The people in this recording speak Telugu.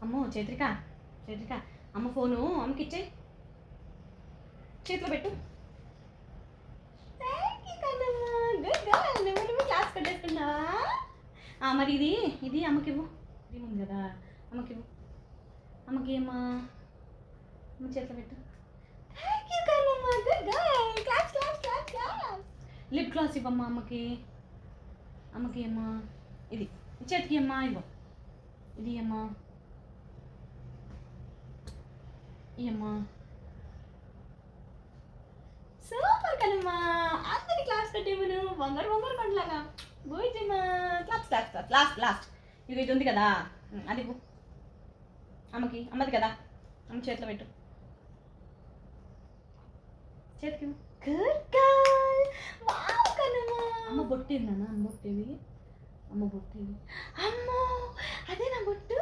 అమ్మో చైత్రిక, చైత్రిక అమ్మ ఫోను అమ్మకి ఇచ్చేయి, చేతిలో పెట్టు. నువ్వు క్లాస్ కట్టేసుకున్నావా? మరి ఇది ఇది అమ్మకి ఇవ్వు, ఇది ఉంది కదా అమ్మకి ఇవ్వు. అమ్మకి అమ్మా అమ్మ చేతిలో పెట్టు. థ్యాంక్ యూ కన్నమ్మ, good girl. Class class class class. Lip gloss ఇవ్వమ్మా అమ్మకి. అమ్మకి అమ్మా ఇది చేతికి అమ్మా, ఇవ్వ ఇది అమ్మా, ఇమ్మా. సూపర్ కనమ్మా, అందరి క్లాస్ కట్టేమను వంగరు వంగరు పండ్లాగా బోయిజమ్మా. Class class class last last. ఇది ఉంది కదా అది అమ్మకి, అమ్మది కదా, అమ్మ చేతిలో పెట్టు, చేతికి. Good girl. వావ్ కనమ్మా. అమ్మ బొట్టేది నాన్న, అమ్మ బొట్టేది, అమ్మ బొట్టేది. అమ్మో అదే నా బొట్టు.